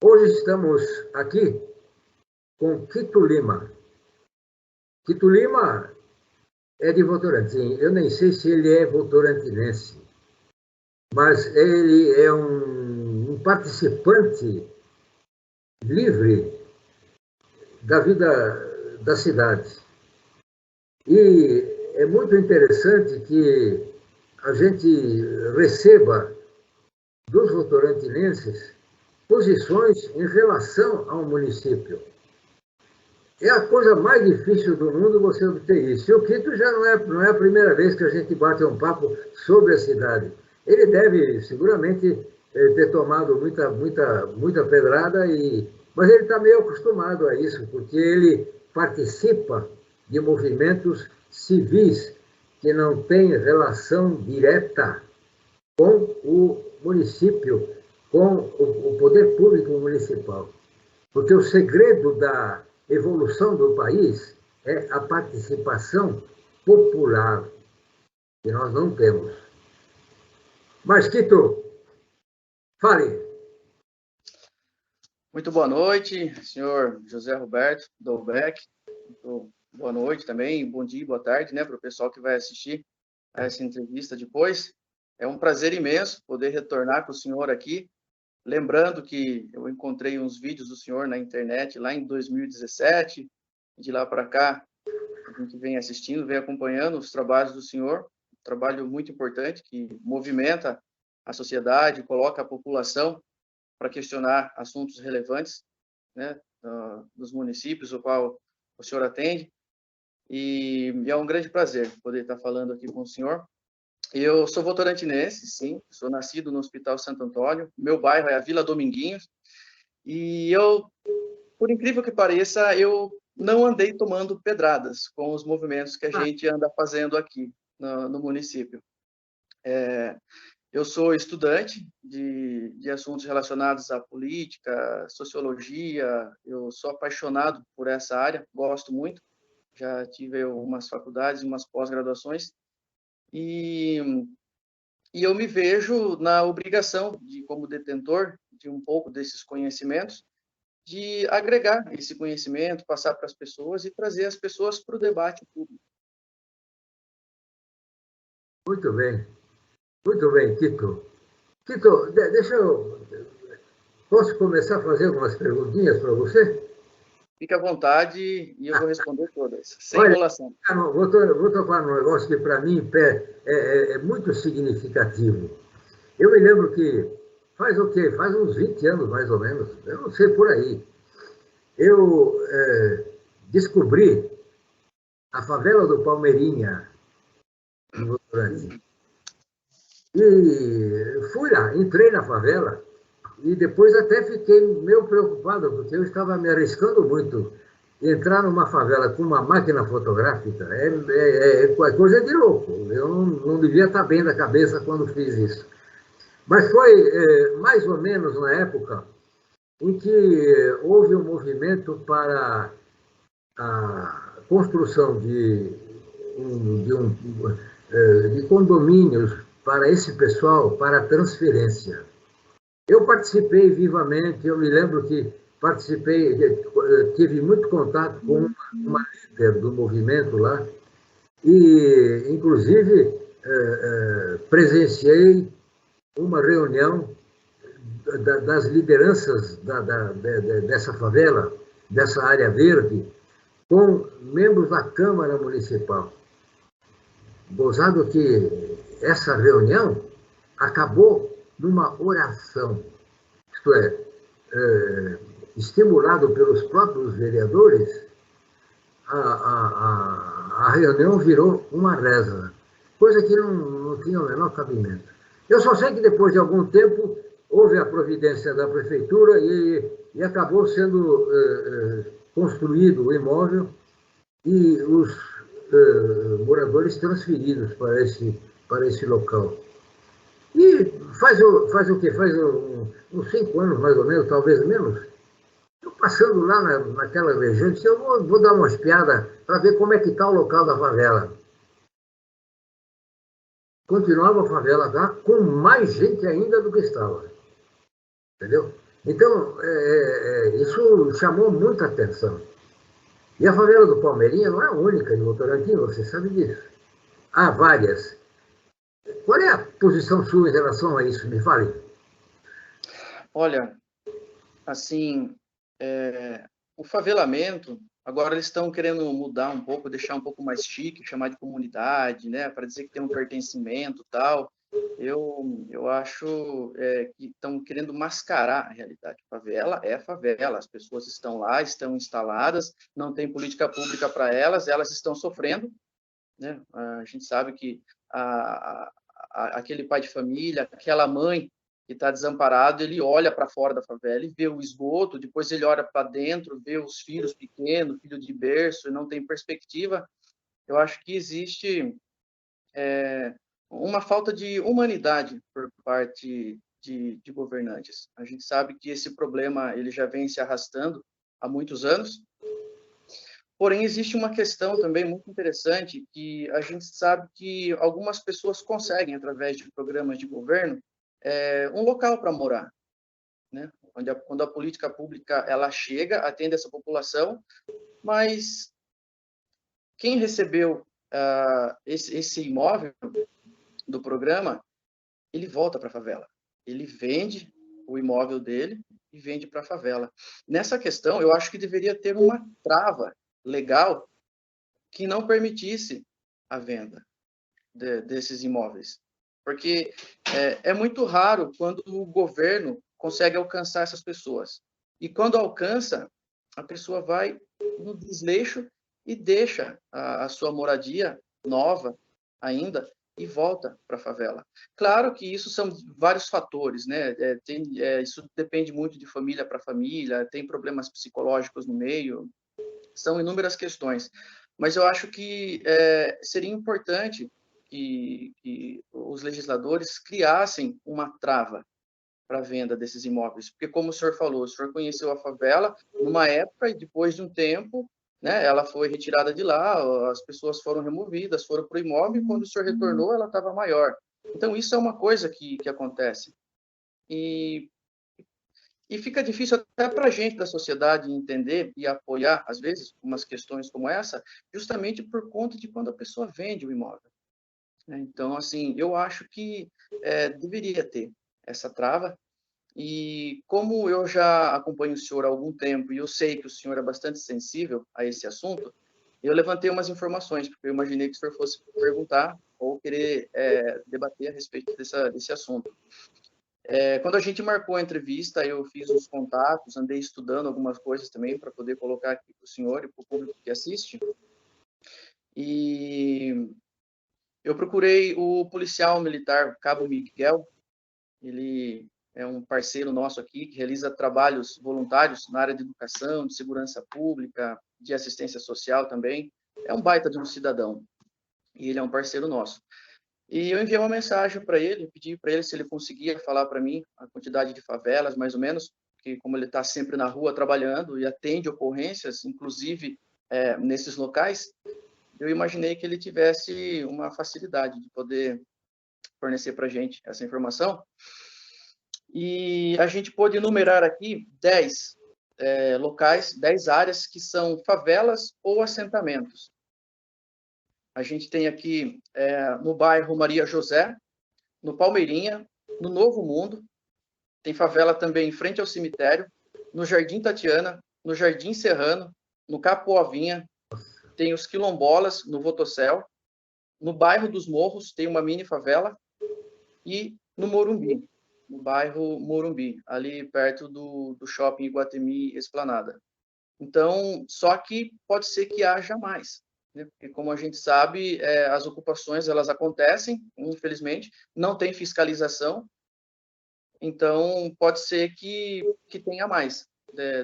Hoje estamos aqui com Quito Lima. Quito Lima é de Votorantim. Eu nem sei se ele é votorantinense, mas ele é um participante livre da vida da cidade. E é muito interessante que a gente receba dos votorantinenses posições em relação ao município. É a coisa mais difícil do mundo você obter isso. E o Quito já não é a primeira vez que a gente bate um papo sobre a cidade. Ele deve, seguramente, ter tomado muita pedrada, mas ele está meio acostumado a isso, porque ele participa de movimentos civis que não têm relação direta com o município, com o poder público municipal. Porque o segredo da evolução do país é a participação popular, que nós não temos. Mas, Quito, fale. Muito boa noite, senhor José Roberto Dolbeck. Boa noite também, bom dia, boa tarde, né, para o pessoal que vai assistir a essa entrevista depois. É um prazer imenso poder retornar com o senhor aqui. Lembrando que eu encontrei uns vídeos do senhor na internet lá em 2017, de lá para cá, a gente vem assistindo, vem acompanhando os trabalhos do senhor, um trabalho muito importante que movimenta a sociedade, coloca a população para questionar assuntos relevantes, né, dos municípios o qual o senhor atende, e é um grande prazer poder estar falando aqui com o senhor. Eu sou votorantinense, sim, sou nascido no Hospital Santo Antônio, meu bairro é a Vila Dominguinhos, e eu, por incrível que pareça, eu não andei tomando pedradas com os movimentos que a gente anda fazendo aqui no município. Eu sou estudante de assuntos relacionados à política, sociologia, eu sou apaixonado por essa área, gosto muito, já tive umas faculdades, umas pós-graduações, e eu me vejo na obrigação, como detentor de um pouco desses conhecimentos, de agregar esse conhecimento, passar para as pessoas e trazer as pessoas para o debate público. Muito bem, Quito. Quito, posso começar a fazer algumas perguntinhas para você? Fique à vontade e eu vou responder todas, sem enrolação. Vou tocar num negócio que, para mim, é muito significativo. Eu me lembro que faz o quê? Faz uns 20 anos, mais ou menos, eu não sei, por aí. Eu descobri a favela do Palmeirinha, em Votorantim. E fui lá, entrei na favela, e depois até fiquei meio preocupado, porque eu estava me arriscando muito. Entrar numa favela com uma máquina fotográfica é coisa de louco. Eu não devia estar bem da cabeça quando fiz isso. Mas foi mais ou menos na época em que houve um movimento para a construção de condomínios para esse pessoal, para transferência. Eu participei vivamente, eu me lembro que tive muito contato com uma líder do movimento lá, e, inclusive, presenciei uma reunião das lideranças dessa favela, dessa área verde, com membros da Câmara Municipal. Gozado que essa reunião acabou numa oração, isto é, estimulado pelos próprios vereadores, a reunião virou uma reza, coisa que não tinha o menor cabimento. Eu só sei que depois de algum tempo houve a providência da prefeitura e acabou sendo construído o imóvel e os moradores transferidos para esse local. E faz o quê? Faz uns 5 anos, mais ou menos, talvez menos, eu passando lá naquela região, disse, eu vou dar uma espiada para ver como é que está o local da favela. Continuava a favela lá com mais gente ainda do que estava. Entendeu? Então, isso chamou muita atenção. E a favela do Palmeirinha não é a única em Votorantim, você sabe disso. Há várias. Qual é a posição sua em relação a isso? Me fale. Olha, assim, o favelamento, agora eles estão querendo mudar um pouco, deixar um pouco mais chique, chamar de comunidade, né, para dizer que tem um pertencimento e tal. Eu acho que estão querendo mascarar a realidade. Favela é favela, as pessoas estão lá, estão instaladas, não tem política pública para elas estão sofrendo, né? A gente sabe que aquele pai de família, aquela mãe que está desamparado, ele olha para fora da favela e vê o esgoto, depois ele olha para dentro, vê os filhos pequenos, filho de berço, e não tem perspectiva. Eu acho que existe uma falta de humanidade por parte de governantes. A gente sabe que esse problema ele já vem se arrastando há muitos anos, porém existe uma questão também muito interessante que a gente sabe que algumas pessoas conseguem, através de programas de governo, um local para morar, né? Quando a política pública ela chega, atende essa população, mas quem recebeu esse imóvel do programa, ele volta para a favela. Ele vende o imóvel dele e vende para a favela. Nessa questão, eu acho que deveria ter uma trava legal que não permitisse a venda desses imóveis. Porque é muito raro quando o governo consegue alcançar essas pessoas. E quando alcança, a pessoa vai no desleixo e deixa a sua moradia nova ainda e volta para a favela. Claro que isso são vários fatores, né? Isso depende muito de família para família, tem problemas psicológicos no meio, são inúmeras questões. Mas eu acho que seria importante que os legisladores criassem uma trava para a venda desses imóveis, porque como o senhor falou, o senhor conheceu a favela numa época e depois de um tempo, né, ela foi retirada de lá, as pessoas foram removidas, foram para o imóvel e quando o senhor retornou, ela estava maior. Então isso é uma coisa que acontece e fica difícil até para a gente da sociedade entender e apoiar, às vezes, umas questões como essa, justamente por conta de quando a pessoa vende o imóvel. Então, assim, eu acho que deveria ter essa trava. E como eu já acompanho o senhor há algum tempo e eu sei que o senhor é bastante sensível a esse assunto, eu levantei umas informações, porque eu imaginei que o senhor fosse perguntar ou querer debater a respeito desse assunto. Quando a gente marcou a entrevista, eu fiz uns contatos, andei estudando algumas coisas também para poder colocar aqui para o senhor e para o público que assiste. E eu procurei o policial militar Cabo Miguel, ele é um parceiro nosso aqui, que realiza trabalhos voluntários na área de educação, de segurança pública, de assistência social também. É um baita de um cidadão, e ele é um parceiro nosso. E eu enviei uma mensagem para ele, pedi para ele se ele conseguia falar para mim a quantidade de favelas, mais ou menos, porque como ele está sempre na rua trabalhando e atende ocorrências, inclusive nesses locais, eu imaginei que ele tivesse uma facilidade de poder fornecer para a gente essa informação. E a gente pôde enumerar aqui 10 locais, 10 áreas que são favelas ou assentamentos. A gente tem aqui no bairro Maria José, no Palmeirinha, no Novo Mundo, tem favela também em frente ao cemitério, no Jardim Tatiana, no Jardim Serrano, no Capoavinha, tem os quilombolas no Votocel, no bairro dos Morros tem uma mini favela e no Morumbi, no bairro Morumbi, ali perto do shopping Iguatemi Esplanada. Então, só que pode ser que haja mais, né? Porque como a gente sabe, as ocupações elas acontecem, infelizmente, não tem fiscalização, então pode ser que tenha mais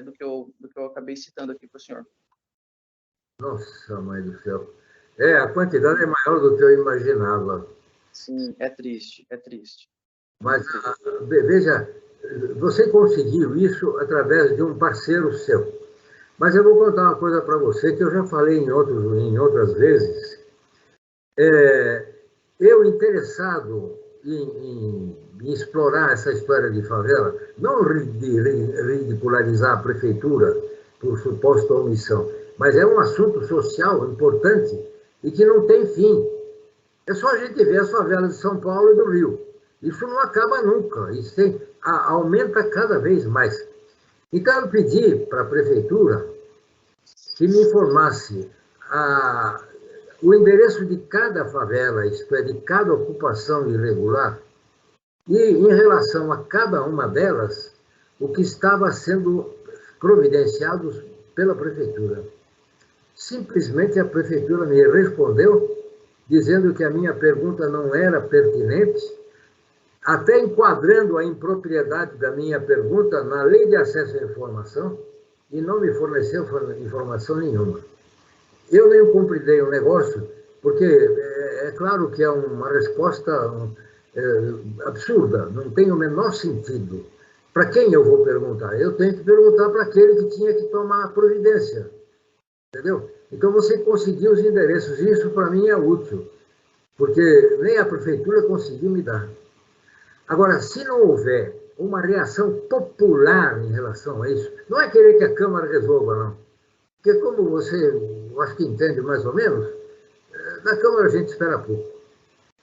do que eu acabei citando aqui para o senhor. Nossa, mãe do céu. A quantidade é maior do que eu imaginava. Sim, é triste, é triste. Mas, veja, você conseguiu isso através de um parceiro seu. Mas eu vou contar uma coisa para você que eu já falei em outras vezes. Eu interessado em em explorar essa história de favela, não ridicularizar a prefeitura por suposta omissão, mas é um assunto social importante e que não tem fim. É só a gente ver as favelas de São Paulo e do Rio. Isso não acaba nunca, isso aumenta cada vez mais. Então, eu pedi para a prefeitura que me informasse o endereço de cada favela, isto é, de cada ocupação irregular, e, em relação a cada uma delas, o que estava sendo providenciado pela prefeitura. Simplesmente a prefeitura me respondeu, dizendo que a minha pergunta não era pertinente, até enquadrando a impropriedade da minha pergunta na Lei de Acesso à Informação, e não me forneceu informação nenhuma. Eu nem cumpridei o negócio, porque é claro que é uma resposta absurda, não tem o menor sentido. Para quem eu vou perguntar? Eu tenho que perguntar para aquele que tinha que tomar a providência. Entendeu? Então, você conseguiu os endereços, e isso para mim é útil, porque nem a prefeitura conseguiu me dar. Agora, se não houver uma reação popular em relação a isso, não é querer que a Câmara resolva, não. Porque como você, eu acho que entende mais ou menos, da Câmara a gente espera pouco.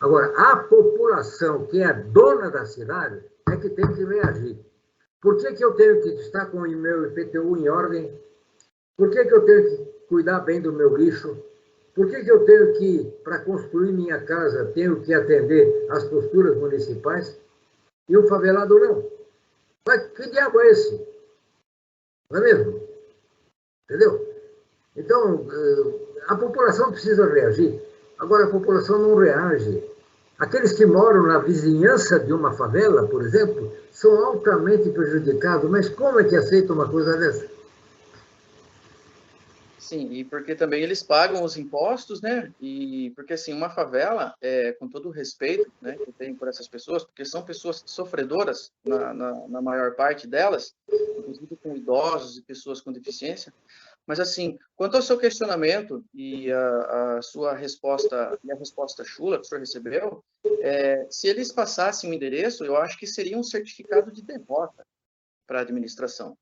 Agora, a população, que é dona da cidade, é que tem que reagir. Por que eu tenho que estar com o meu IPTU em ordem? Por que eu tenho que cuidar bem do meu lixo? Por que eu tenho que, para construir minha casa, tenho que atender às posturas municipais? E o favelado não? Mas que diabo é esse? Não é mesmo? Entendeu? Então, a população precisa reagir. Agora, a população não reage. Aqueles que moram na vizinhança de uma favela, por exemplo, são altamente prejudicados. Mas como é que aceita uma coisa dessa? Sim, e porque também eles pagam os impostos, né? E porque, assim, uma favela, com todo o respeito, né, que eu tenho por essas pessoas, porque são pessoas sofredoras, na maior parte delas, inclusive com idosos e pessoas com deficiência. Mas, assim, quanto ao seu questionamento e a sua resposta, e a resposta chula que o senhor recebeu, se eles passassem o endereço, eu acho que seria um certificado de derrota para a administração.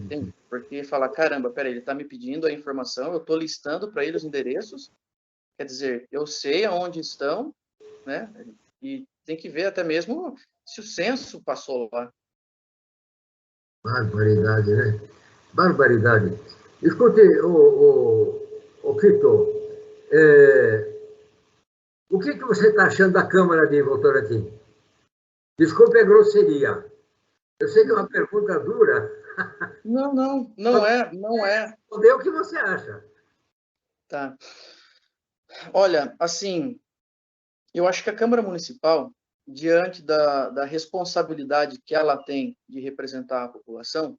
Sim, porque fala, caramba, peraí, ele está me pedindo a informação, eu estou listando para ele os endereços, quer dizer, eu sei aonde estão, né? E tem que ver até mesmo se o censo passou lá. Barbaridade, né? Barbaridade. Escute, o Quito, o que você está achando da Câmara de Votorantim? Desculpe a grosseria. Eu sei que é uma pergunta dura. Não é. Responder o que você acha. Tá. Olha, assim, eu acho que a Câmara Municipal, diante da responsabilidade que ela tem de representar a população,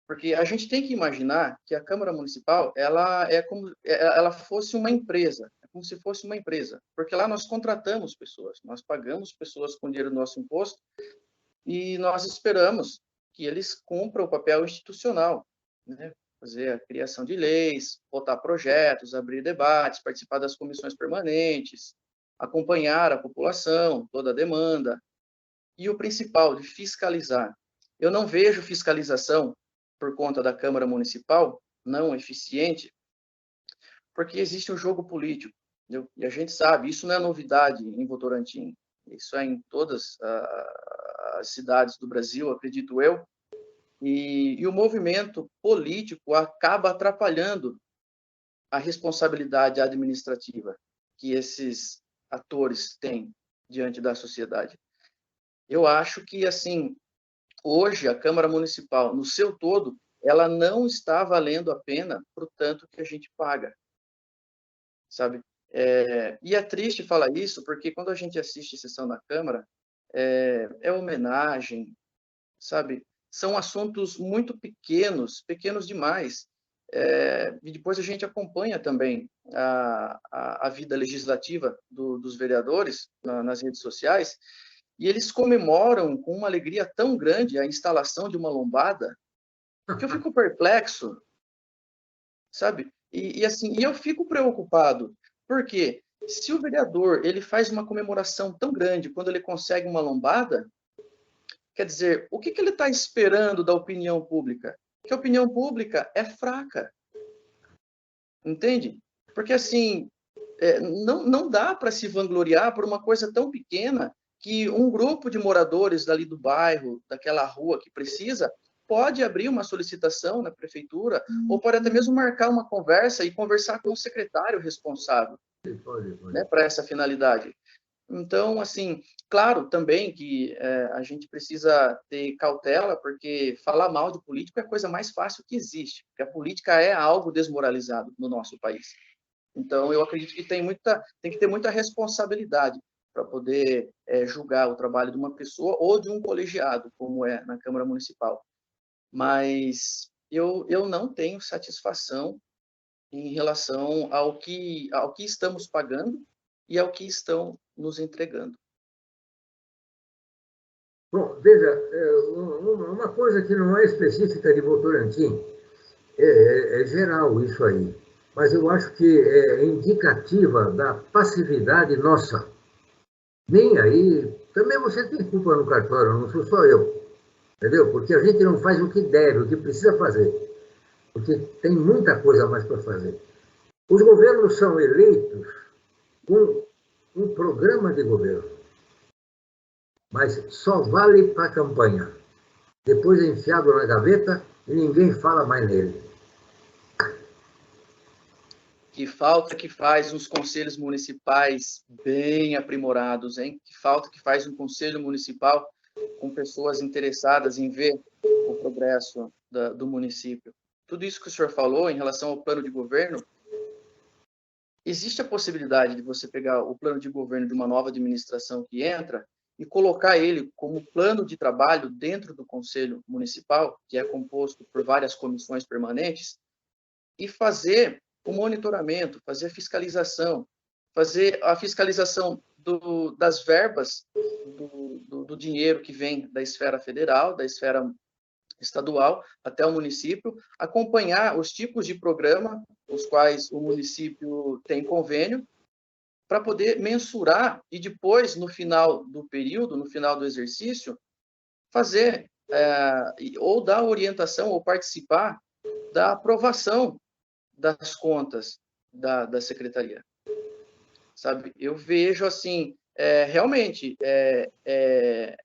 porque a gente tem que imaginar que a Câmara Municipal, ela é como ela fosse uma empresa, é como se fosse uma empresa, porque lá nós contratamos pessoas, nós pagamos pessoas com dinheiro do nosso imposto e nós esperamos que eles cumpram o papel institucional, né? Fazer a criação de leis, votar projetos, abrir debates, participar das comissões permanentes, acompanhar a população, toda a demanda, e o principal, de fiscalizar. Eu não vejo fiscalização por conta da Câmara Municipal não eficiente, porque existe um jogo político, entendeu? E a gente sabe, isso não é novidade em Votorantim, isso é em todas as cidades do Brasil, acredito eu, e o movimento político acaba atrapalhando a responsabilidade administrativa que esses atores têm diante da sociedade. Eu acho que, assim, hoje a Câmara Municipal, no seu todo, ela não está valendo a pena para o tanto que a gente paga, sabe? E é triste falar isso, porque quando a gente assiste a sessão da Câmara, é homenagem, sabe? São assuntos muito pequenos demais. E depois a gente acompanha também a vida legislativa dos vereadores nas redes sociais, e eles comemoram com uma alegria tão grande a instalação de uma lombada, que eu fico perplexo, sabe? Assim, e eu fico preocupado. Por quê? Se o vereador ele faz uma comemoração tão grande quando ele consegue uma lombada, quer dizer, o que ele está esperando da opinião pública? Que a opinião pública é fraca, entende? Porque, assim, não dá para se vangloriar por uma coisa tão pequena que um grupo de moradores dali do bairro, daquela rua que precisa, pode abrir uma solicitação na prefeitura, ou pode até mesmo marcar uma conversa e conversar com o secretário responsável, Pode. né, para essa finalidade. Então, assim, claro também que a gente precisa ter cautela, porque falar mal de político é a coisa mais fácil que existe, porque a política é algo desmoralizado no nosso país. Então, eu acredito que tem que ter muita responsabilidade para poder julgar o trabalho de uma pessoa ou de um colegiado, como é na Câmara Municipal. Mas eu não tenho satisfação em relação ao que estamos pagando e ao que estão nos entregando. Bom, veja, uma coisa que não é específica de Votorantim, é geral isso aí, mas eu acho que é indicativa da passividade nossa. Nem aí, também você tem culpa no cartório, não sou só eu, entendeu? Porque a gente não faz o que deve, o que precisa fazer, porque tem muita coisa mais para fazer. Os governos são eleitos com um programa de governo, mas só vale para a campanha. Depois é enfiado na gaveta e ninguém fala mais nele. Que falta que faz uns conselhos municipais bem aprimorados, hein? Que falta que faz um conselho municipal com pessoas interessadas em ver o progresso do município. Tudo isso que o senhor falou em relação ao plano de governo, existe a possibilidade de você pegar o plano de governo de uma nova administração que entra e colocar ele como plano de trabalho dentro do Conselho Municipal, que é composto por várias comissões permanentes, e fazer o monitoramento, fazer a fiscalização das verbas do dinheiro que vem da esfera federal, da esfera estadual até o município, acompanhar os tipos de programa os quais o município tem convênio, para poder mensurar e depois, no final do período, no final do exercício, fazer ou dar orientação ou participar da aprovação das contas da secretaria. Sabe? Eu vejo assim, realmente, é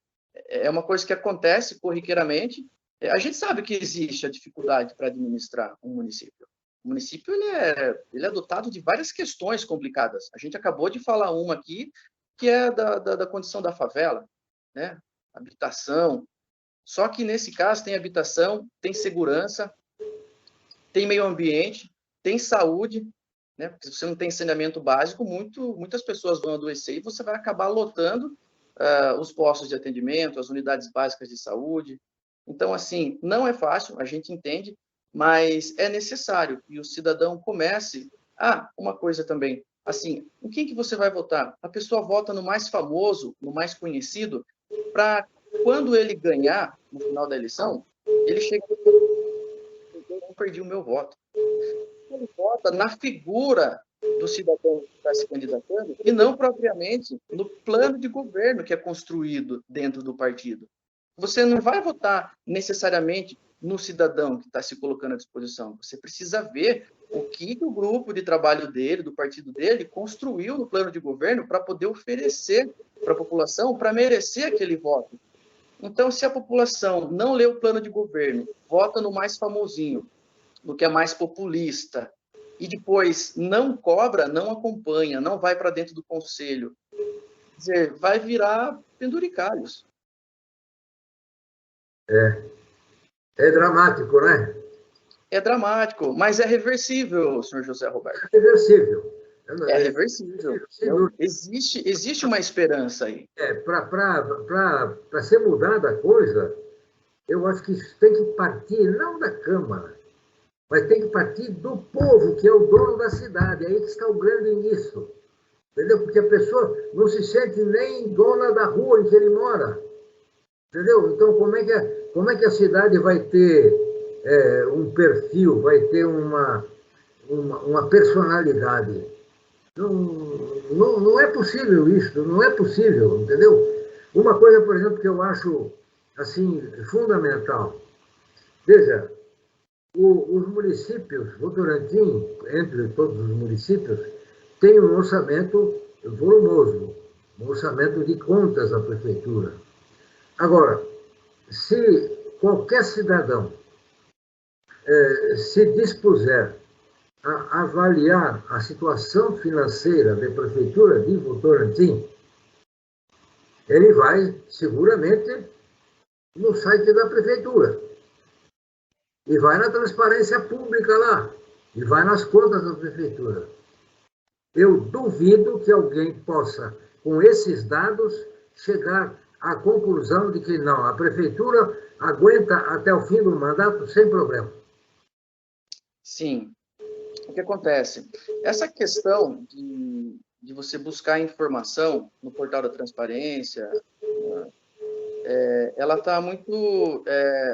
uma coisa que acontece corriqueiramente. A gente sabe que existe a dificuldade para administrar um município. O município ele é dotado de várias questões complicadas. A gente acabou de falar uma aqui, que é da condição da favela, né? Habitação. Só que, nesse caso, tem habitação, tem segurança, tem meio ambiente, tem saúde, né? Porque se você não tem saneamento básico, muitas pessoas vão adoecer e você vai acabar lotando os postos de atendimento, as unidades básicas de saúde. Então, assim, não é fácil, a gente entende, mas é necessário que o cidadão comece... uma coisa também, assim, em quem que você vai votar? A pessoa vota no mais famoso, no mais conhecido, para quando ele ganhar, no final da eleição, ele chega e eu não perdi o meu voto. Ele vota na figura do cidadão que está se candidatando e não propriamente no plano de governo que é construído dentro do partido. Você não vai votar necessariamente no cidadão que está se colocando à disposição. Você precisa ver o que o grupo de trabalho dele, do partido dele, construiu no plano de governo para poder oferecer para a população, para merecer aquele voto. Então, se a população não lê o plano de governo, vota no mais famosinho, no que é mais populista, e depois não cobra, não acompanha, não vai para dentro do conselho, quer dizer, vai virar penduricalhos. É dramático, né? É dramático, mas é reversível, senhor José Roberto. É reversível. É reversível. Existe uma esperança aí. Para ser mudada a coisa, eu acho que isso tem que partir não da Câmara, mas tem que partir do povo, que é o dono da cidade. Aí que está o grande nisso. Entendeu? Porque a pessoa não se sente nem dona da rua em que ele mora. Entendeu? Então, como é que a cidade vai ter um perfil, vai ter uma personalidade? Não é possível isso, não é possível, entendeu? Uma coisa, por exemplo, que eu acho assim fundamental. Veja, os municípios, Votorantim, entre todos os municípios, tem um orçamento volumoso, um orçamento de contas da prefeitura. Agora, se qualquer cidadão se dispuser a avaliar a situação financeira da prefeitura de Votorantim, ele vai seguramente no site da prefeitura e vai na transparência pública lá e vai nas contas da prefeitura. Eu duvido que alguém possa, com esses dados, chegar à conclusão de que não, a prefeitura aguenta até o fim do mandato sem problema. Sim. O que acontece? Essa questão de você buscar informação no portal da transparência, ela está muito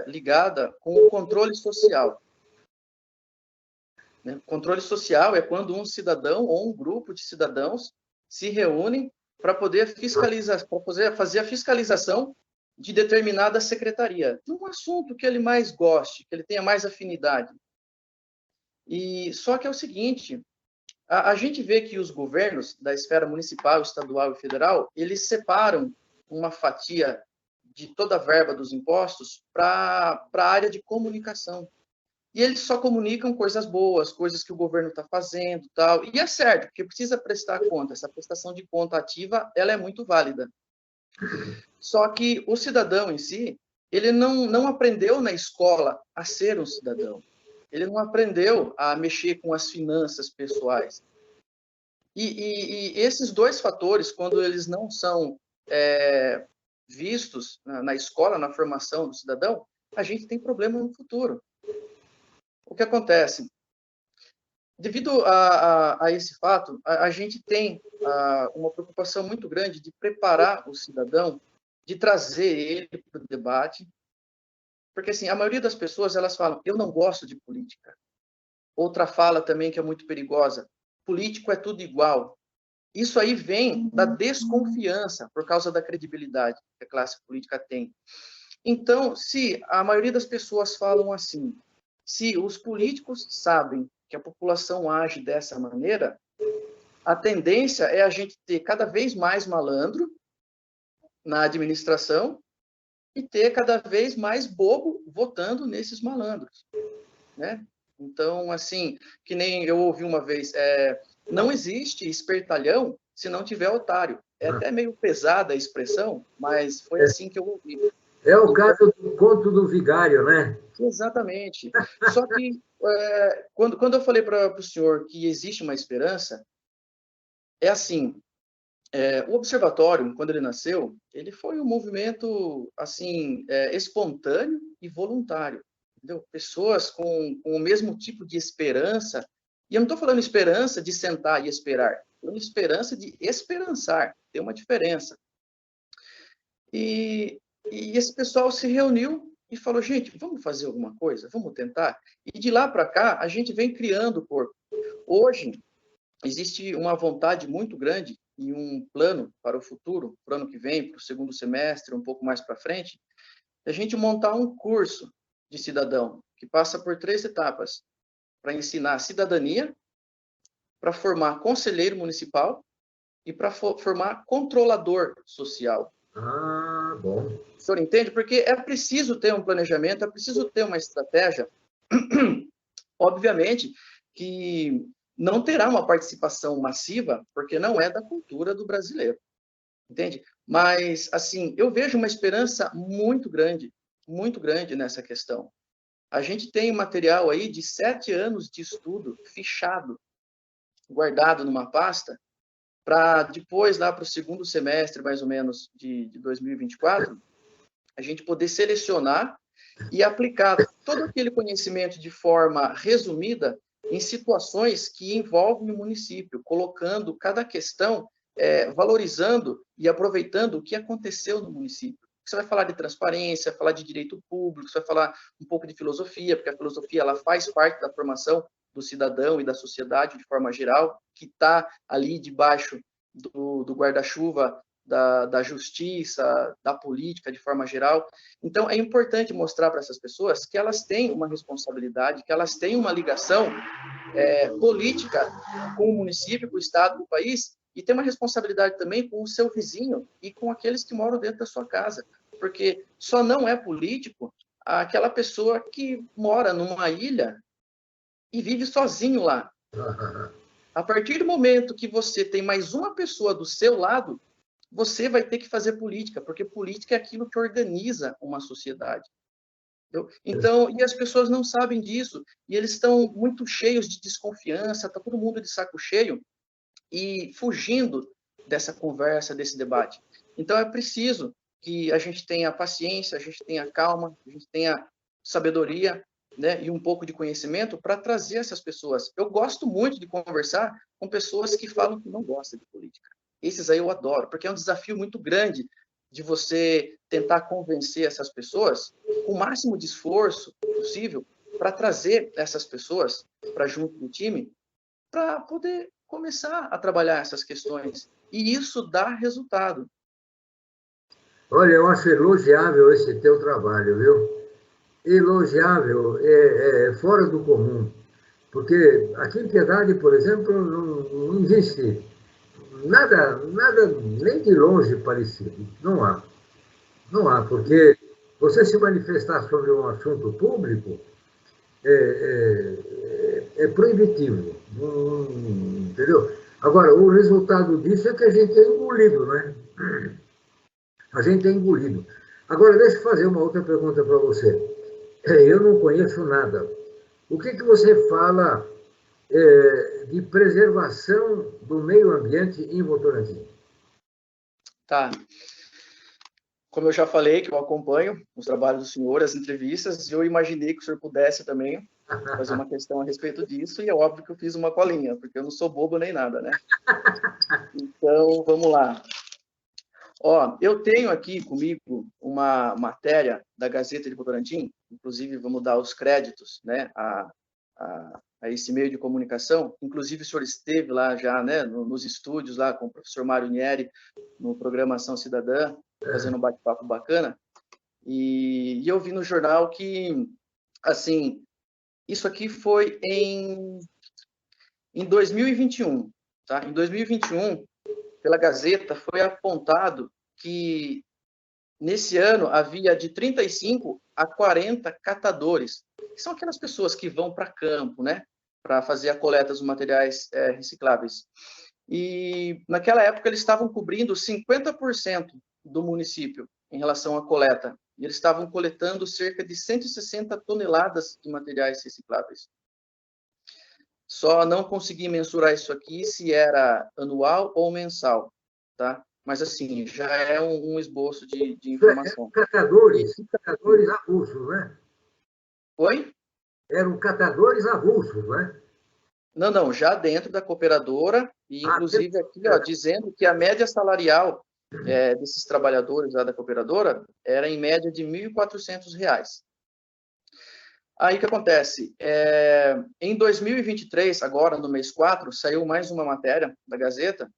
ligada com o controle social. Né? Controle social é quando um cidadão ou um grupo de cidadãos se reúnem para poder fiscalizar, para fazer a fiscalização de determinada secretaria, de um assunto que ele mais goste, que ele tenha mais afinidade. E só que é o seguinte, a gente vê que os governos da esfera municipal, estadual e federal, eles separam uma fatia de toda a verba dos impostos para a área de comunicação. E eles só comunicam coisas boas, coisas que o governo está fazendo, tal. E é certo, porque precisa prestar conta. Essa prestação de conta ativa, ela é muito válida. Só que o cidadão em si, ele não aprendeu na escola a ser um cidadão. Ele não aprendeu a mexer com as finanças pessoais. E esses dois fatores, quando eles não são vistos na escola, na formação do cidadão, a gente tem problema no futuro. O que acontece? Devido a esse fato, a gente tem uma preocupação muito grande de preparar o cidadão, de trazer ele para o debate, porque assim, a maioria das pessoas elas falam, eu não gosto de política. Outra fala também que é muito perigosa, político é tudo igual. Isso aí vem da desconfiança por causa da credibilidade que a classe política tem. Então, se a maioria das pessoas falam assim, se os políticos sabem que a população age dessa maneira, a tendência é a gente ter cada vez mais malandro na administração e ter cada vez mais bobo votando nesses malandros, né? Então, assim, que nem eu ouvi uma vez, não existe espertalhão se não tiver otário. É até meio pesada a expressão, mas foi assim que eu ouvi. É o caso do conto do vigário, né? Exatamente. Só que, quando eu falei para o senhor que existe uma esperança, é assim, o Observatório, quando ele nasceu, ele foi um movimento, assim, espontâneo e voluntário. Entendeu? Pessoas com o mesmo tipo de esperança, e eu não estou falando esperança de sentar e esperar, estou falando esperança de esperançar, tem uma diferença. E esse pessoal se reuniu e falou, gente, vamos fazer alguma coisa? Vamos tentar? E de lá para cá, a gente vem criando o corpo. Hoje, existe uma vontade muito grande e um plano para o futuro, para o ano que vem, para o segundo semestre, um pouco mais para frente, a gente montar um curso de cidadão, que passa por 3 etapas, para ensinar cidadania, para formar conselheiro municipal e para formar controlador social. Ah, bom. O senhor entende? Porque é preciso ter um planejamento, é preciso ter uma estratégia. Obviamente que não terá uma participação massiva, porque não é da cultura do brasileiro. Entende? Mas, assim, eu vejo uma esperança muito grande nessa questão. A gente tem um material aí de 7 anos de estudo fichado, guardado numa pasta, para depois, lá para o segundo semestre, mais ou menos, de 2024, a gente poder selecionar e aplicar todo aquele conhecimento de forma resumida em situações que envolvem o município, colocando cada questão, valorizando e aproveitando o que aconteceu no município. Você vai falar de transparência, falar de direito público, você vai falar um pouco de filosofia, porque a filosofia ela faz parte da formação do cidadão e da sociedade de forma geral, que está ali debaixo do guarda-chuva da justiça, da política de forma geral. Então, é importante mostrar para essas pessoas que elas têm uma responsabilidade, que elas têm uma ligação política com o município, com o estado, com o país, e tem uma responsabilidade também com o seu vizinho e com aqueles que moram dentro da sua casa, porque só não é político aquela pessoa que mora numa ilha e vive sozinho lá. A partir do momento que você tem mais uma pessoa do seu lado, você vai ter que fazer política, porque política é aquilo que organiza uma sociedade. Entendeu? Então, e as pessoas não sabem disso, e eles estão muito cheios de desconfiança, está todo mundo de saco cheio e fugindo dessa conversa, desse debate. Então, é preciso que a gente tenha paciência, a gente tenha calma, a gente tenha sabedoria, né, e um pouco de conhecimento para trazer essas pessoas. Eu gosto muito de conversar com pessoas que falam que não gostam de política. Esses aí eu adoro, porque é um desafio muito grande de você tentar convencer essas pessoas com o máximo de esforço possível para trazer essas pessoas para junto do time para poder começar a trabalhar essas questões. E isso dá resultado. Olha, eu acho elogiável esse teu trabalho, viu? Elogiável, fora do comum. Porque aqui em Piedade, por exemplo, não existe nada nem de longe parecido. Não há. Não há, porque você se manifestar sobre um assunto público é proibitivo. Entendeu? Agora, o resultado disso é que a gente é engolido, né? A gente é engolido. Agora, deixa eu fazer uma outra pergunta para você. Eu não conheço nada. O que você fala de preservação do meio ambiente em Votorantim? Tá. Como eu já falei, que eu acompanho os trabalhos do senhor, as entrevistas, e eu imaginei que o senhor pudesse também fazer uma questão a respeito disso, e é óbvio que eu fiz uma colinha, porque eu não sou bobo nem nada, né? Então, vamos lá. Ó, eu tenho aqui comigo uma matéria da Gazeta de Votorantim, inclusive vamos dar os créditos, né, a esse meio de comunicação. Inclusive o senhor esteve lá já, né, nos estúdios lá com o professor Mário Nieri, no programa Ação Cidadã, fazendo um bate-papo bacana. E eu vi no jornal que, assim, isso aqui foi em 2021, tá? Em 2021, pela Gazeta, foi apontado que nesse ano havia de 35 a 40 catadores, que são aquelas pessoas que vão para campo, né, para fazer a coleta dos materiais recicláveis. E naquela época eles estavam cobrindo 50% do município em relação à coleta. E eles estavam coletando cerca de 160 toneladas de materiais recicláveis. Só não consegui mensurar isso aqui se era anual ou mensal, tá? Mas, assim, já é um esboço de informação. Catadores avulsos, né? Oi? Eram catadores avulsos, né? Não, já dentro da cooperadora, e inclusive aqui, ó, dizendo que a média salarial desses trabalhadores lá da cooperadora era em média de R$ 1.400. Aí o que acontece? Em 2023, agora no mês 4, saiu mais uma matéria da Gazeta,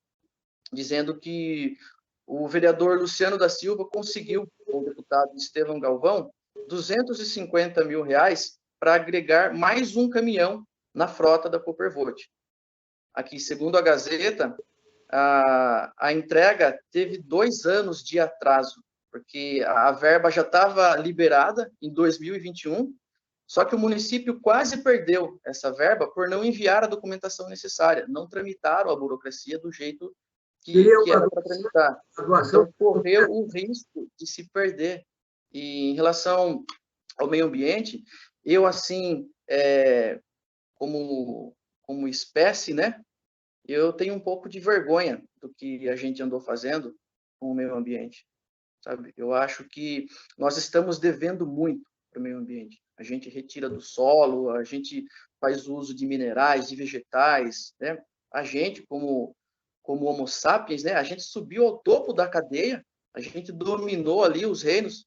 dizendo que o vereador Luciano da Silva conseguiu, com o deputado Estevão Galvão, R$ 250 mil para agregar mais um caminhão na frota da Coopervolt. Aqui, segundo a Gazeta, a entrega teve 2 anos de atraso, porque a verba já estava liberada em 2021, só que o município quase perdeu essa verba por não enviar a documentação necessária, não tramitaram a burocracia do jeito que era para tramitar. Então, correu o risco de se perder. E em relação ao meio ambiente, eu, assim, como espécie, né, eu tenho um pouco de vergonha do que a gente andou fazendo com o meio ambiente, sabe? Eu acho que nós estamos devendo muito para o meio ambiente. A gente retira do solo, a gente faz uso de minerais, de vegetais, né? A gente, como Homo sapiens, né, a gente subiu ao topo da cadeia, a gente dominou ali os reinos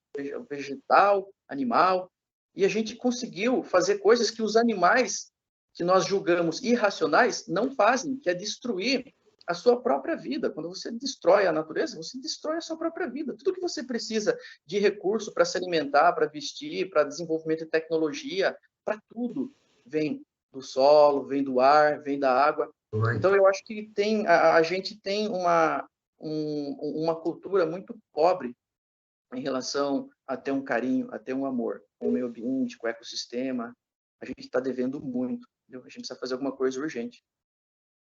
vegetal, animal, e a gente conseguiu fazer coisas que os animais que nós julgamos irracionais não fazem, que é destruir a sua própria vida. Quando você destrói a natureza, você destrói a sua própria vida. Tudo que você precisa de recurso para se alimentar, para vestir, para desenvolvimento de tecnologia, para tudo, vem do solo, vem do ar, vem da água. Então, eu acho que a gente tem uma cultura muito pobre em relação a ter um carinho, a ter um amor com o meio ambiente, com o ecossistema. A gente está devendo muito. Entendeu? A gente precisa fazer alguma coisa urgente.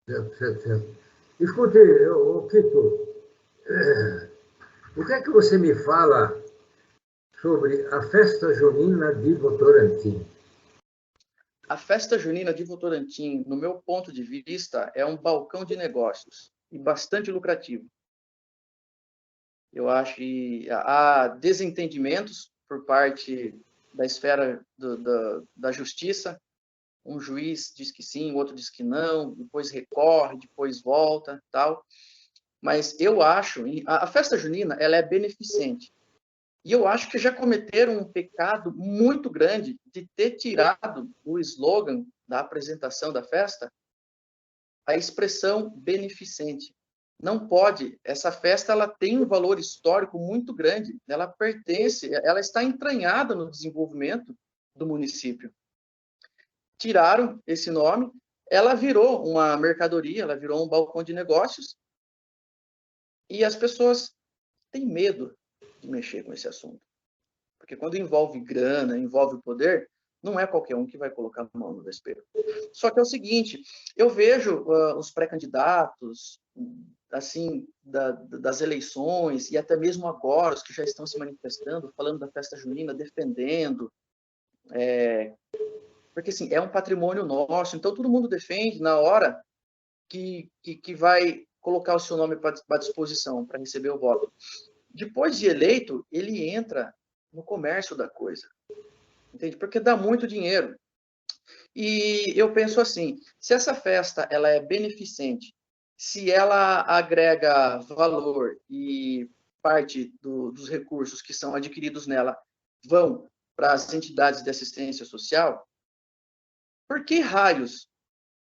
Certo. Escute, Kiko, o que é que você me fala sobre a festa junina de Votorantim? A festa junina de Votorantim, no meu ponto de vista, é um balcão de negócios e bastante lucrativo. Eu acho que há desentendimentos por parte da esfera da justiça. Um juiz diz que sim, o outro diz que não, depois recorre, depois volta, tal. Mas eu acho, a festa junina, ela é beneficente. E eu acho que já cometeram um pecado muito grande de ter tirado o slogan da apresentação da festa a expressão beneficente. Não pode, essa festa ela tem um valor histórico muito grande, ela pertence, ela está entranhada no desenvolvimento do município. Tiraram esse nome, ela virou uma mercadoria, ela virou um balcão de negócios, e as pessoas têm medo de mexer com esse assunto. Porque quando envolve grana, envolve poder, não é qualquer um que vai colocar a mão no vespeiro. Só que é o seguinte, eu vejo os pré-candidatos, assim, das eleições, e até mesmo agora, os que já estão se manifestando, falando da festa junina, defendendo, porque, assim, é um patrimônio nosso, então todo mundo defende na hora que vai colocar o seu nome à disposição para receber o voto. Depois de eleito, ele entra no comércio da coisa, entende? Porque dá muito dinheiro. E eu penso assim, se essa festa ela é beneficente, se ela agrega valor e parte dos recursos que são adquiridos nela vão para as entidades de assistência social, por que raios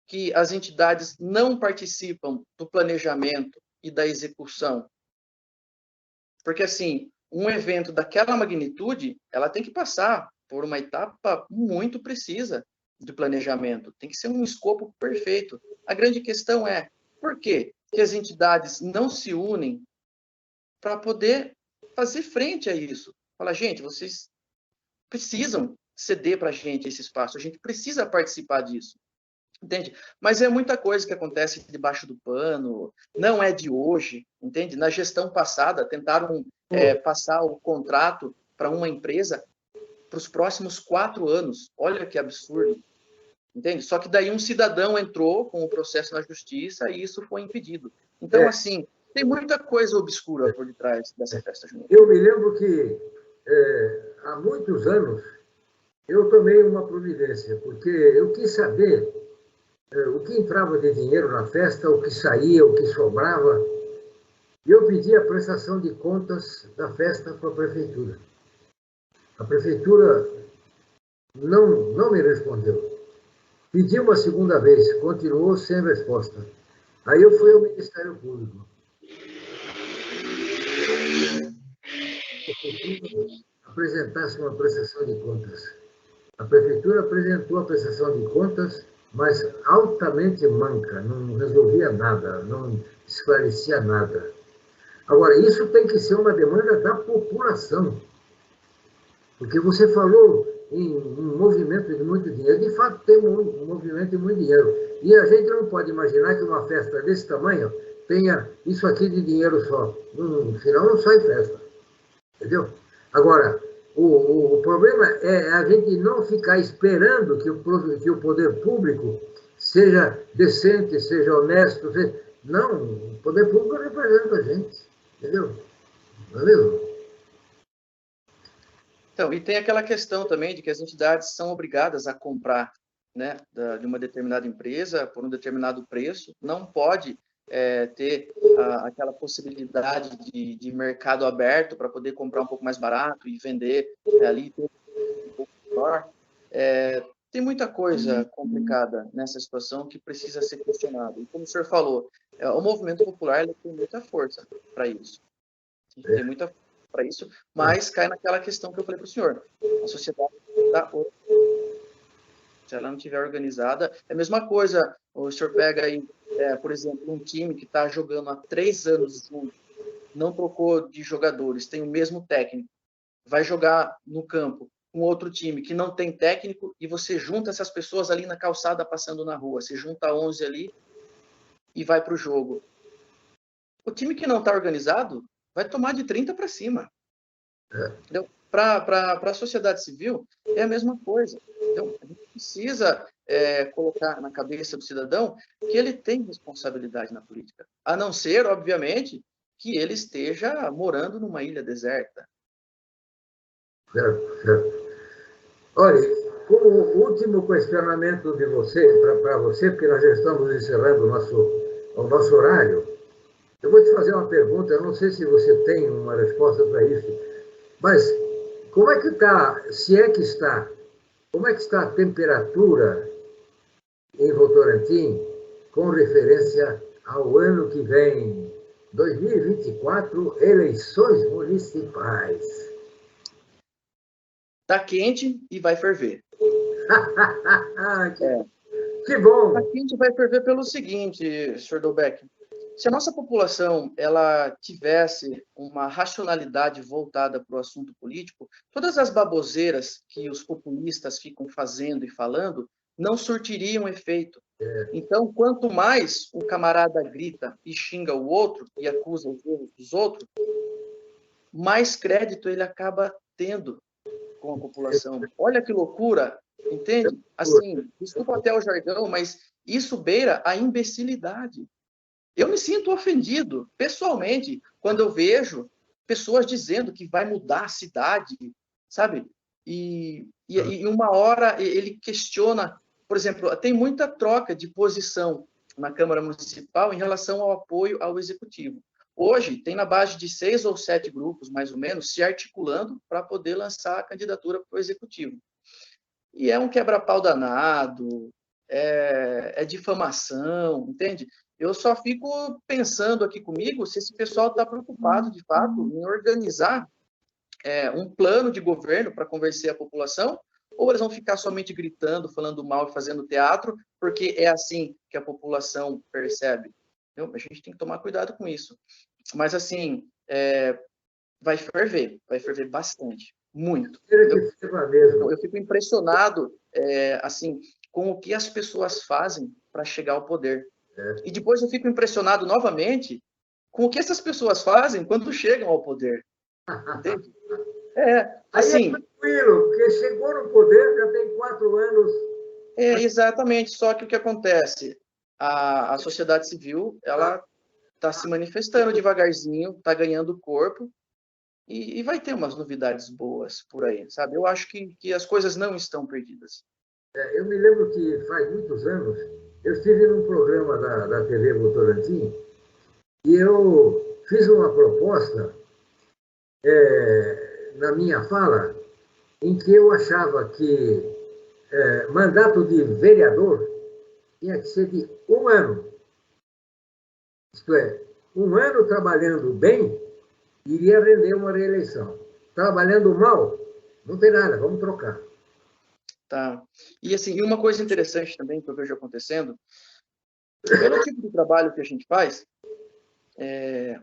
que as entidades não participam do planejamento e da execução? Porque, assim, um evento daquela magnitude, ela tem que passar por uma etapa muito precisa de planejamento. Tem que ser um escopo perfeito. A grande questão é, por que as entidades não se unem para poder fazer frente a isso? Fala, gente, vocês precisam ceder para a gente esse espaço, a gente precisa participar disso. Entende? Mas é muita coisa que acontece debaixo do pano, não é de hoje, entende? Na gestão passada, tentaram passar o contrato para uma empresa para os próximos 4 anos. Olha que absurdo, entende? Só que daí um cidadão entrou com o processo na justiça e isso foi impedido. Então, assim, tem muita coisa obscura por detrás dessa festa junina. Eu me lembro que, há muitos anos, eu tomei uma providência, porque eu quis saber o que entrava de dinheiro na festa, o que saía, o que sobrava. E eu pedi a prestação de contas da festa para a prefeitura. A prefeitura não me respondeu. Pedi uma segunda vez, continuou sem resposta. Aí eu fui ao Ministério Público. A prefeitura apresentasse uma prestação de contas. A prefeitura apresentou a prestação de contas, mas altamente manca, não resolvia nada, não esclarecia nada. Agora, isso tem que ser uma demanda da população, porque você falou em um movimento de muito dinheiro, de fato tem um movimento de muito dinheiro, e a gente não pode imaginar que uma festa desse tamanho tenha isso aqui de dinheiro só, no final não sai festa, entendeu? Agora, o problema é a gente não ficar esperando que o poder público seja decente, seja honesto. Não, o poder público representa a gente, entendeu? Valeu? Então, e tem aquela questão também de que as entidades são obrigadas a comprar, né, de uma determinada empresa por um determinado preço, não pode ter aquela possibilidade de mercado aberto para poder comprar um pouco mais barato e vender ali um pouco melhor. tem muita coisa complicada nessa situação que precisa ser questionada. E como o senhor falou, o movimento popular ele tem muita força para isso. Tem muita força para isso, mas cai naquela questão que eu falei para o senhor. A sociedade está, se ela não estiver organizada, é a mesma coisa. O senhor pega aí, por exemplo, um time que está jogando há 3 anos junto, não trocou de jogadores, tem o mesmo técnico, vai jogar no campo com outro time que não tem técnico e você junta essas pessoas ali na calçada passando na rua, você junta 11 ali e vai para o jogo. O time que não está organizado vai tomar de 30 para cima. Para a sociedade civil, é a mesma coisa. Então, a gente precisa colocar na cabeça do cidadão que ele tem responsabilidade na política. A não ser, obviamente, que ele esteja morando numa ilha deserta. Certo, certo. Olha, como último questionamento de você, para você, porque nós já estamos encerrando o nosso horário, eu vou te fazer uma pergunta, eu não sei se você tem uma resposta para isso, mas como é que está, se é que está, como é que está a temperatura em Votorantim com referência ao ano que vem, 2024, eleições municipais? Está quente e vai ferver. Que bom! Está quente e vai ferver pelo seguinte, Sr. Dolbeck. Se a nossa população ela tivesse uma racionalidade voltada para o assunto político, todas as baboseiras que os populistas ficam fazendo e falando não surtiriam efeito. Então, quanto mais o camarada grita e xinga o outro e acusa os erros dos outros, mais crédito ele acaba tendo com a população. Olha que loucura, entende? Assim, desculpa até o jargão, mas isso beira a imbecilidade. Eu me sinto ofendido, pessoalmente, quando eu vejo pessoas dizendo que vai mudar a cidade, sabe? E uma hora ele questiona, por exemplo, tem muita troca de posição na Câmara Municipal em relação ao apoio ao Executivo. Hoje, tem na base de 6 ou 7 grupos, mais ou menos, se articulando para poder lançar a candidatura para o Executivo. E é um quebra-pau danado, é difamação, entende? Eu só fico pensando aqui comigo se esse pessoal está preocupado, de fato, em organizar um plano de governo para convencer a população, ou eles vão ficar somente gritando, falando mal e fazendo teatro, porque é assim que a população percebe. Então, a gente tem que tomar cuidado com isso. Mas, assim, vai ferver bastante, muito. Eu fico impressionado, assim, com o que as pessoas fazem para chegar ao poder. E depois eu fico impressionado novamente com o que essas pessoas fazem quando chegam ao poder. Entende? Assim... Aí é tranquilo, porque chegou no poder, já tem 4 anos. Exatamente, só que o que acontece? A sociedade civil, ela está se manifestando devagarzinho, está ganhando corpo, e vai ter umas novidades boas por aí, sabe? Eu acho que as coisas não estão perdidas. Eu me lembro que faz muitos anos, eu estive num programa da TV Votorantim e eu fiz uma proposta na minha fala em que eu achava que mandato de vereador tinha que ser de 1 ano. Isto é, 1 ano trabalhando bem iria render uma reeleição. Trabalhando mal, não tem nada, vamos trocar. Tá. E assim, uma coisa interessante também que eu vejo acontecendo, pelo tipo de trabalho que a gente faz,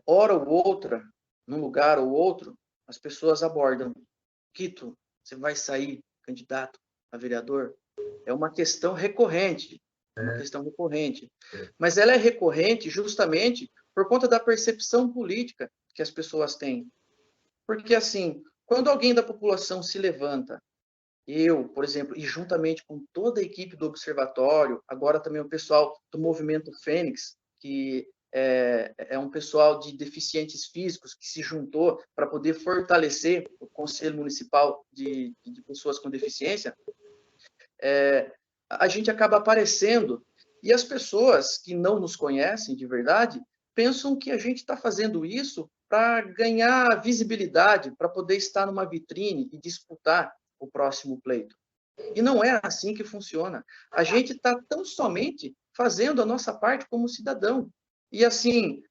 hora ou outra, num lugar ou outro, as pessoas abordam: Quito, você vai sair candidato a vereador? É uma questão recorrente. Mas ela é recorrente justamente por conta da percepção política que as pessoas têm. Porque, assim, quando alguém da população se levanta, eu, por exemplo, e juntamente com toda a equipe do Observatório, agora também o pessoal do Movimento Fênix, que é um pessoal de deficientes físicos que se juntou para poder fortalecer o Conselho Municipal de Pessoas com Deficiência, a gente acaba aparecendo e as pessoas que não nos conhecem de verdade pensam que a gente está fazendo isso para ganhar visibilidade, para poder estar numa vitrine e disputar o próximo pleito. E não é assim que funciona. A gente está tão somente fazendo a nossa parte como cidadão. E assim,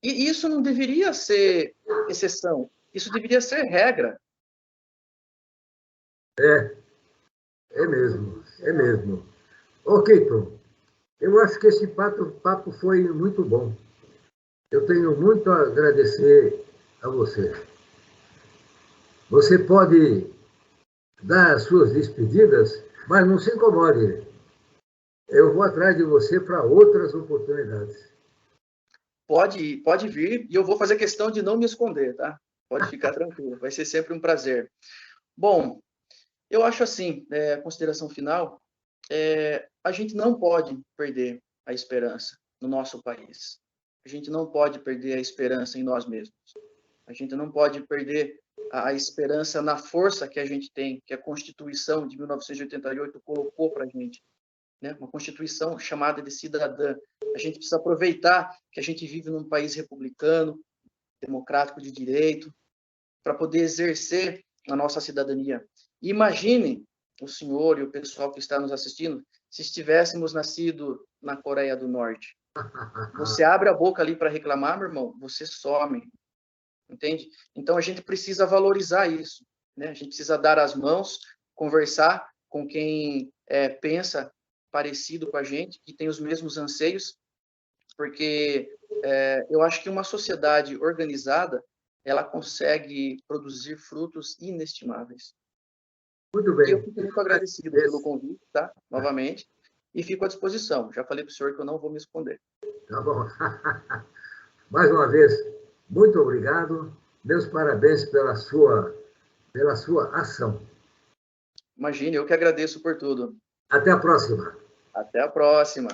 e isso não deveria ser exceção, isso deveria ser regra. É mesmo, é mesmo. Ô, Keito, eu acho que esse papo foi muito bom. Eu tenho muito a agradecer a você. Você pode dar as suas despedidas, mas não se incomode. Eu vou atrás de você para outras oportunidades. Pode vir, e eu vou fazer questão de não me esconder, tá? Pode ficar tranquilo, vai ser sempre um prazer. Bom, eu acho assim, consideração final, a gente não pode perder a esperança no nosso país. A gente não pode perder a esperança em nós mesmos. A gente não pode perder a esperança na força que a gente tem, que a Constituição de 1988 colocou para a gente, né? Uma Constituição chamada de cidadã. A gente precisa aproveitar que a gente vive num país republicano, democrático de direito, para poder exercer a nossa cidadania. Imagine o senhor e o pessoal que está nos assistindo se estivéssemos nascido na Coreia do Norte. Você abre a boca ali para reclamar, meu irmão, você some. Entende? Então, a gente precisa valorizar isso, né? A gente precisa dar as mãos, conversar com quem pensa parecido com a gente, que tem os mesmos anseios, porque eu acho que uma sociedade organizada, ela consegue produzir frutos inestimáveis. Muito E eu bem. fico muito agradecido pelo convite, tá? Novamente, e fico à disposição. Já falei para o senhor que eu não vou me esconder. Tá bom. Mais uma vez, muito obrigado. Meus parabéns pela sua ação. Imagine, eu que agradeço por tudo. Até a próxima. Até a próxima.